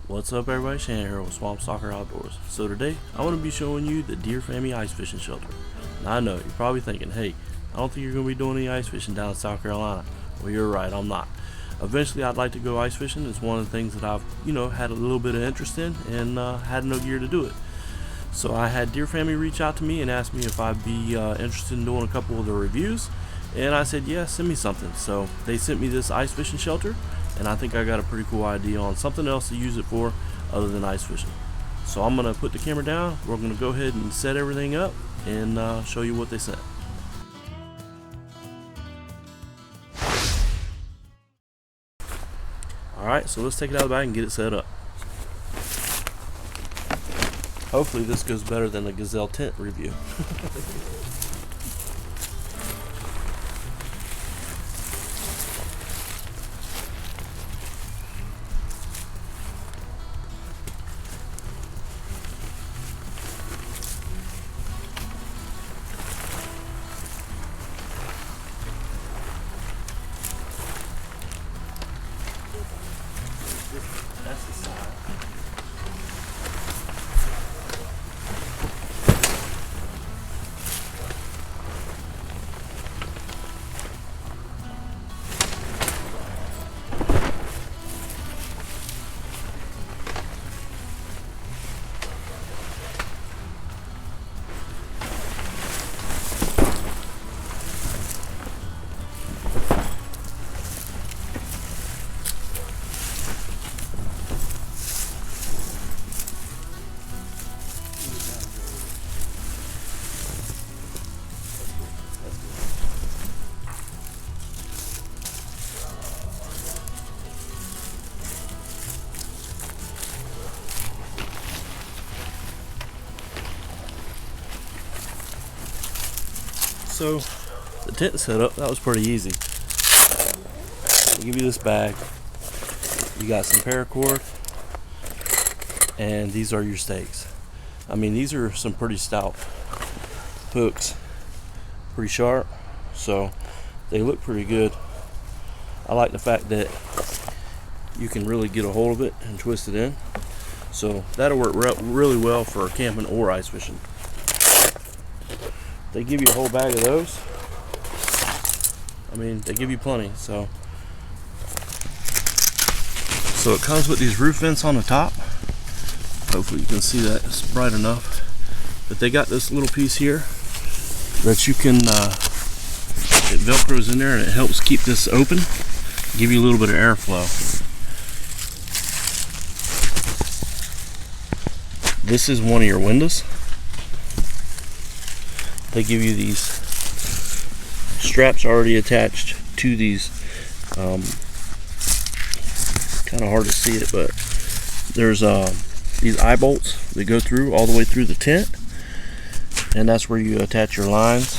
What's up everybody, Shannon here with Swamp Stalker Outdoors. So today, I want to be showing you the Deerfamy ice fishing shelter. Now I know, you're probably thinking, hey, I don't think you're going to be doing any ice fishing down in South Carolina. Well, you're right, I'm not. Eventually I'd like to go ice fishing. It's one of the things that I've, had a little bit of interest in and had no gear to do it. So I had Deerfamy reach out to me and ask me if I'd be interested in doing a couple of the reviews. And I said, yeah, send me something. So they sent me this ice fishing shelter. And I think I got a pretty cool idea on something else to use it for other than ice fishing. So I'm going to put the camera down. We're going to go ahead and set everything up and show you what they sent. Alright, so let's take it out of the bag and get it set up. Hopefully this goes better than the Gazelle tent review. That's the side. So the tent setup, that was pretty easy. They give you this bag, you got some paracord, and these are your stakes. I mean, these are some pretty stout hooks, pretty sharp, so they look pretty good. I like the fact that you can really get a hold of it and twist it in, so that'll work really well for camping or ice fishing. They give you a whole bag of those. I mean, they give you plenty. So it comes with these roof vents on the top. Hopefully you can see that, it's bright enough. But they got this little piece here that you can, it velcros in there and it helps keep this open, give you a little bit of airflow. This is one of your windows. They give you these straps already attached to these. Kind of hard to see it, but there's these eye bolts that go through all the way through the tent, and that's where you attach your lines.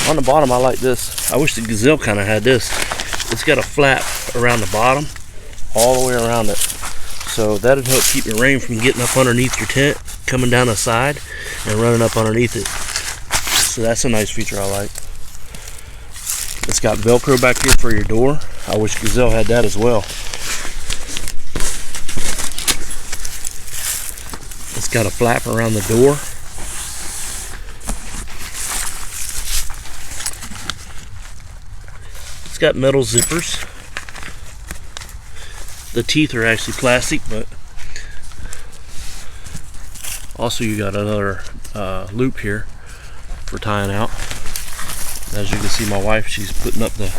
On the bottom, I like this. I wish the Gazelle kind of had this. It's got a flap around the bottom, all the way around it. So that'd help keep the rain from getting up underneath your tent, coming down the side and running up underneath it. So that's a nice feature I like. It's got Velcro back here for your door. I wish Gazelle had that as well. It's got a flap around the door. It's got metal zippers. The teeth are actually plastic, but also you got another loop here for tying out. As you can see, my wife, she's putting up the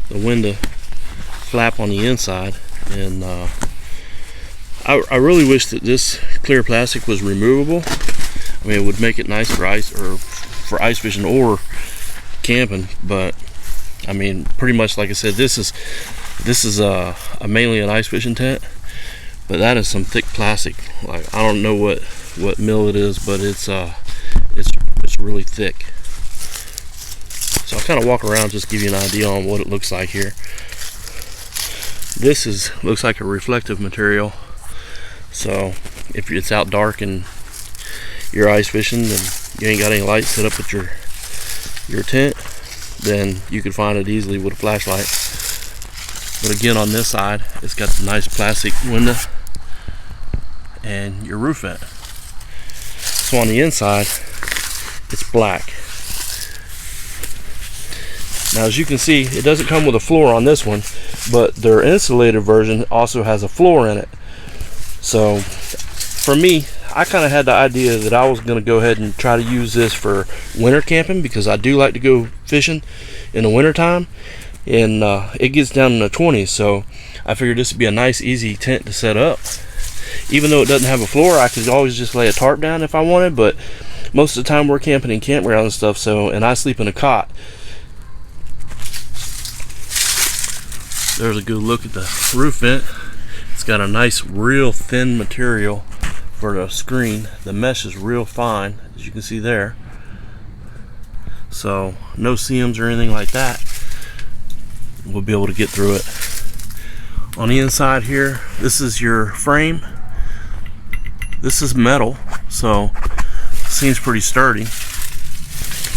window flap on the inside, and I really wish that this clear plastic was removable. I mean, it would make it nice for ice fishing or camping, but I mean, pretty much like I said, this is a mainly an ice fishing tent, but that is some thick plastic. Like, I don't know what mill it is, but it's really thick. So I'll kind of walk around, just give you an idea on what it looks like here. This looks like a reflective material, so if it's out dark and you're ice fishing and you ain't got any lights set up at your tent, then you could find it easily with a flashlight. But again, on this side, it's got the nice plastic window and your roof vent. So on the inside, it's black. Now as you can see, it doesn't come with a floor on this one, but their insulated version also has a floor in it. So for me, I kind of had the idea that I was going to go ahead and try to use this for winter camping, because I do like to go fishing in the winter time, and it gets down in the 20s, so I figured this would be a nice easy tent to set up. Even though it doesn't have a floor, I could always just lay a tarp down if I wanted, but most of the time we're camping in campgrounds and stuff, and I sleep in a cot. There's a good look at the roof vent. It's got a nice real thin material for the screen. The mesh is real fine, as you can see there, so no seams or anything like that. We'll be able to get through it. On the inside here, this is your frame. This is metal, so it seems pretty sturdy.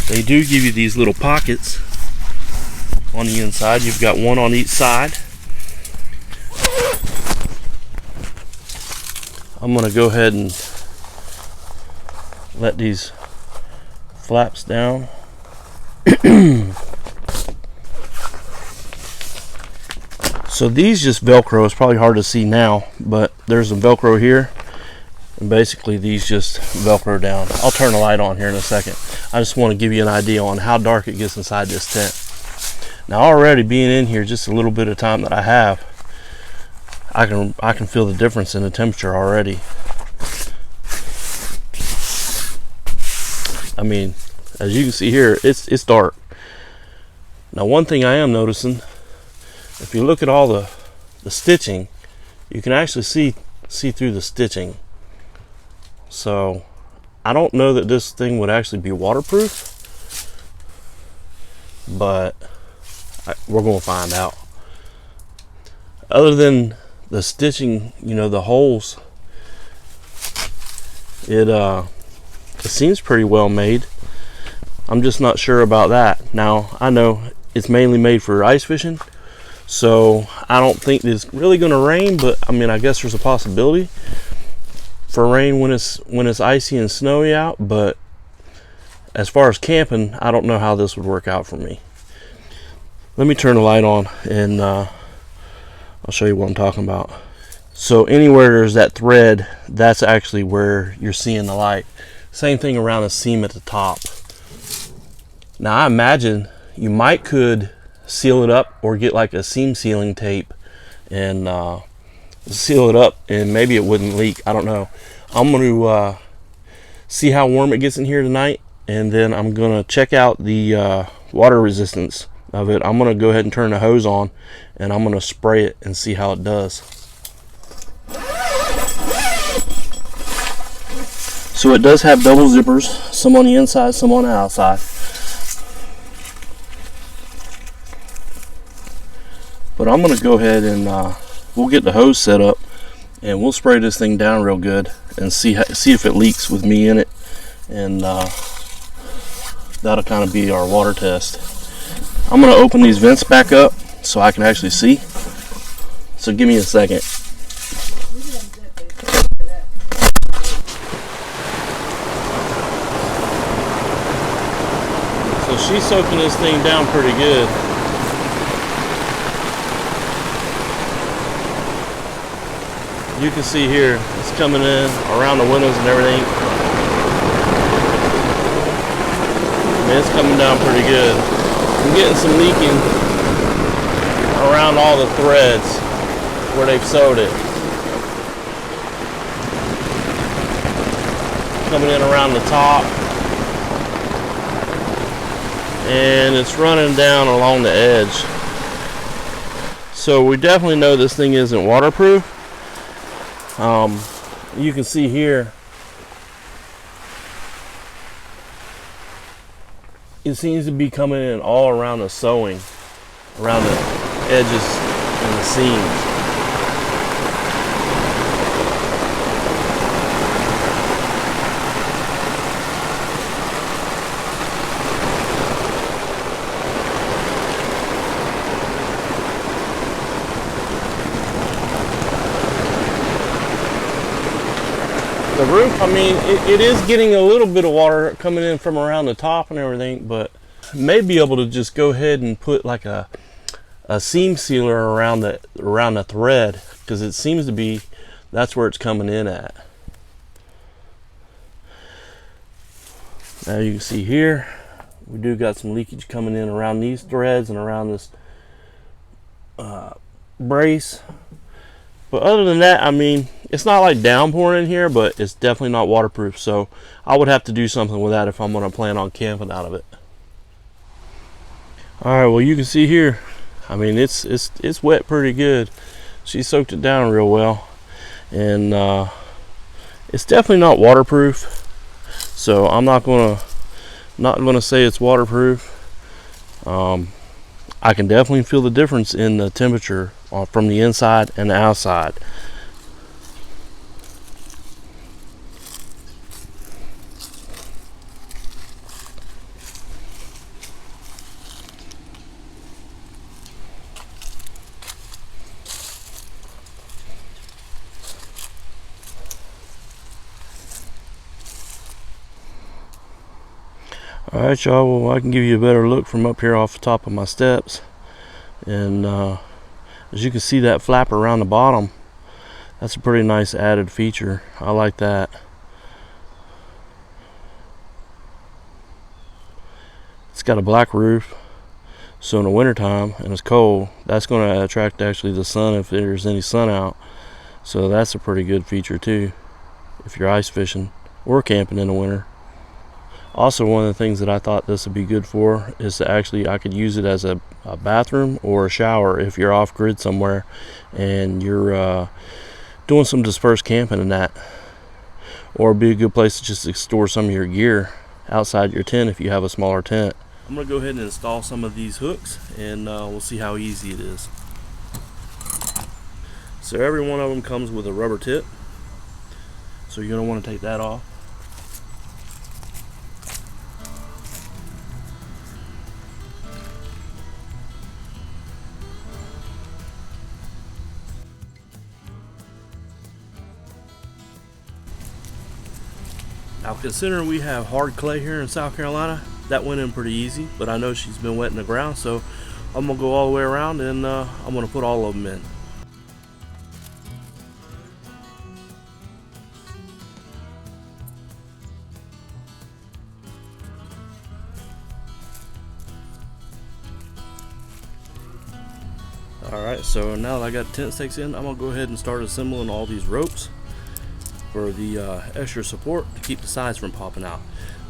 They do give you these little pockets on the inside. You've got one on each side. I'm going to go ahead and let these flaps down. So these just Velcro. It's probably hard to see now, but there's some Velcro here, and basically these just Velcro down. I'll turn the light on here in a second. I just want to give you an idea on how dark it gets inside this tent. Now already being in here just a little bit of time that I have, I can feel the difference in the temperature already. I mean, as you can see here, it's dark. Now one thing I am noticing, if you look at all the stitching, you can actually see through the stitching. So I don't know that this thing would actually be waterproof, but we're going to find out. Other than the stitching, you know, the holes, it seems pretty well made. I'm just not sure about that. Now I know it's mainly made for ice fishing, so I don't think it's really going to rain, but I mean, I guess there's a possibility for rain when it's icy and snowy out. But as far as camping, I don't know how this would work out for me. Let me turn the light on, and I'll show you what I'm talking about. So anywhere there's that thread, that's actually where you're seeing the light. Same thing around the seam at the top. Now I imagine you could seal it up, or get like a seam sealing tape and seal it up, and maybe it wouldn't leak. I don't know. I'm going to see how warm it gets in here tonight, and then I'm going to check out the water resistance of it. I'm going to go ahead and turn the hose on, and I'm going to spray it and see how it does. So it does have double zippers, some on the inside, some on the outside. But I'm going to go ahead and we'll get the hose set up, and we'll spray this thing down real good and see if it leaks with me in it, and that'll kind of be our water test. I'm going to open these vents back up so I can actually see. So give me a second. So she's soaking this thing down pretty good. You can see here, it's coming in around the windows and everything. I mean, it's coming down pretty good. I'm getting some leaking around all the threads where they've sewed it. Coming in around the top. And it's running down along the edge. So we definitely know this thing isn't waterproof. You can see here, it seems to be coming in all around the sewing, around the edges and the seams. The roof, I mean, it is getting a little bit of water coming in from around the top and everything, but may be able to just go ahead and put like a seam sealer around the thread, because it seems to be that's where it's coming in at. Now you can see here we do got some leakage coming in around these threads and around this brace. But other than that, I mean, it's not like downpouring in here, but it's definitely not waterproof. So I would have to do something with that if I'm going to plan on camping out of it. All right, well, you can see here, I mean, it's wet pretty good. She soaked it down real well, and it's definitely not waterproof. So I'm not gonna say it's waterproof. I can definitely feel the difference in the temperature from the inside and the outside. Alright, y'all, well, I can give you a better look from up here off the top of my steps. And as you can see, that flap around the bottom, that's a pretty nice added feature. I like that. It's got a black roof, so in the wintertime and it's cold, that's going to attract actually the sun if there's any sun out. So that's a pretty good feature too, if you're ice fishing or camping in the winter. Also, one of the things that I thought this would be good for is to actually, I could use it as a bathroom or a shower if you're off grid somewhere and you're doing some dispersed camping and that. Or it'd be a good place to just store some of your gear outside your tent if you have a smaller tent. I'm going to go ahead and install some of these hooks, and we'll see how easy it is. So every one of them comes with a rubber tip, so you're going to want to take that off. Now, considering we have hard clay here in South Carolina, that went in pretty easy, but I know she's been wetting the ground, so I'm going to go all the way around, and I'm going to put all of them in. Alright, so now that I got tent stakes in, I'm going to go ahead and start assembling all these ropes for the extra support to keep the sides from popping out.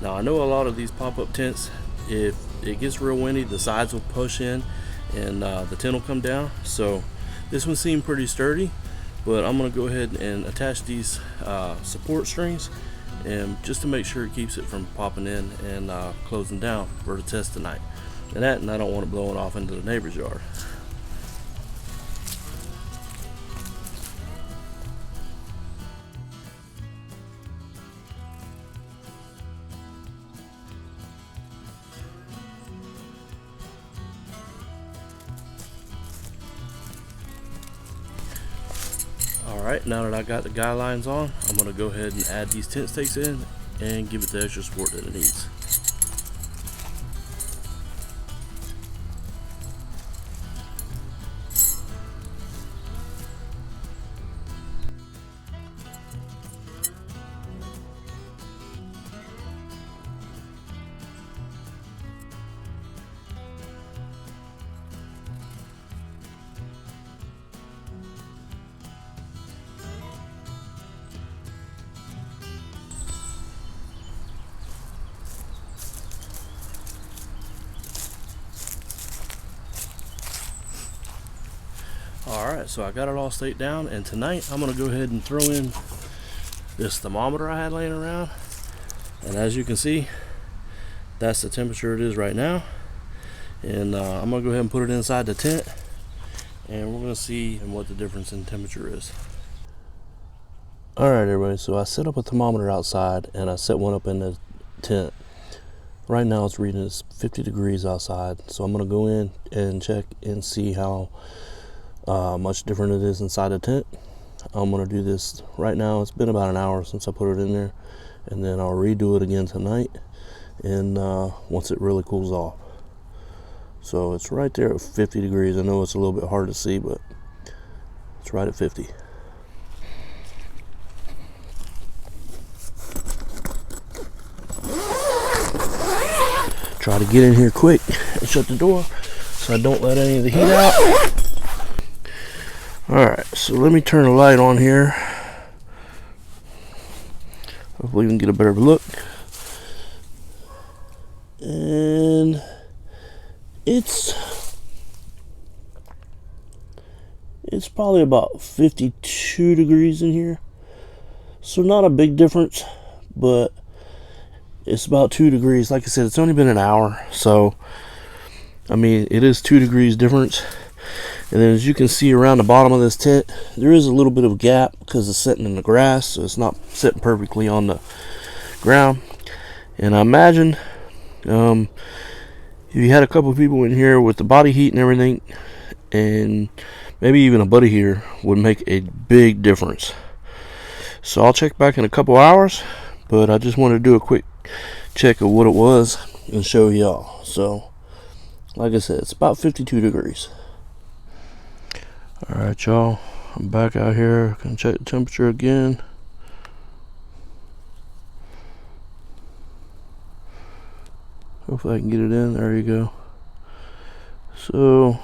Now, I know a lot of these pop-up tents, if it gets real windy, the sides will push in and the tent will come down. So this one seemed pretty sturdy, but I'm going to go ahead and attach these support strings, and just to make sure it keeps it from popping in and closing down for the test tonight. And I don't want it blowing off into the neighbor's yard. Alright, now that I got the guy lines on, I'm going to go ahead and add these tent stakes in and give it the extra support that it needs. Alright, so I got it all staked down, and tonight I'm going to go ahead and throw in this thermometer I had laying around. And as you can see, that's the temperature it is right now. And I'm going to go ahead and put it inside the tent, and we're going to see what the difference in temperature is. Alright everybody, so I set up a thermometer outside and I set one up in the tent. Right now it's reading 50 degrees outside, so I'm going to go in and check and see how much different it is inside the tent, I'm gonna do this right now. It's been about an hour since I put it in there, and then I'll redo it again tonight, and once it really cools off. So it's right there at 50 degrees. I know it's a little bit hard to see, but it's right at 50. Try to get in here quick and shut the door so I don't let any of the heat out. Alright, so let me turn the light on here. Hopefully we can get a better look. And it's probably about 52 degrees in here. So not a big difference, but it's about 2 degrees. Like I said, it's only been an hour, so I mean, it is 2 degrees difference. And then as you can see around the bottom of this tent, there is a little bit of a gap because it's sitting in the grass, so it's not sitting perfectly on the ground. And I imagine if you had a couple of people in here with the body heat and everything, and maybe even a buddy heater would make a big difference. So I'll check back in a couple hours, but I just wanted to do a quick check of what it was and show y'all. So like I said, it's about 52 degrees. Alright y'all, I'm back out here. Gonna check the temperature again. Hopefully I can get it in. There you go. So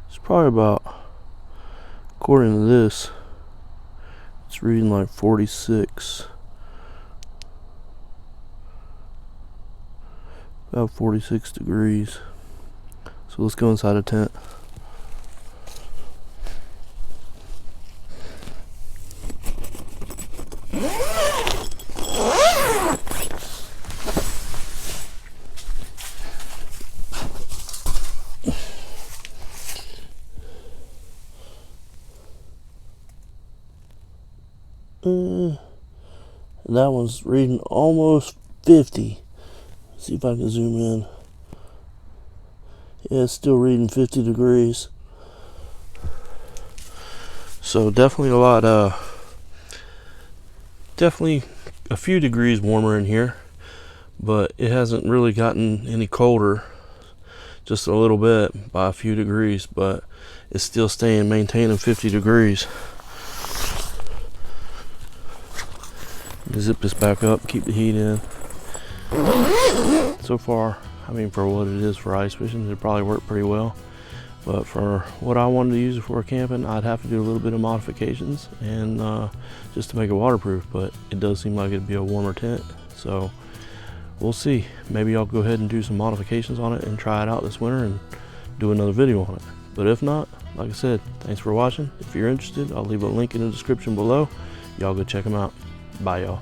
it's probably about, according to this, it's reading like 46. About 46 degrees. So let's go inside the tent. That one's reading almost 50. See if I can zoom in. Yeah, it's still reading 50 degrees. So definitely definitely a few degrees warmer in here, but it hasn't really gotten any colder, just a little bit by a few degrees, but it's still maintaining 50 degrees. Zip this back up, keep the heat in. So far, I mean, for what it is for ice fishing, it probably worked pretty well. But for what I wanted to use it for camping, I'd have to do a little bit of modifications and just to make it waterproof. But it does seem like it'd be a warmer tent, so we'll see. Maybe I'll go ahead and do some modifications on it and try it out this winter and do another video on it. But if not, like I said, thanks for watching. If you're interested, I'll leave a link in the description below. Y'all go check them out. Bye, y'all.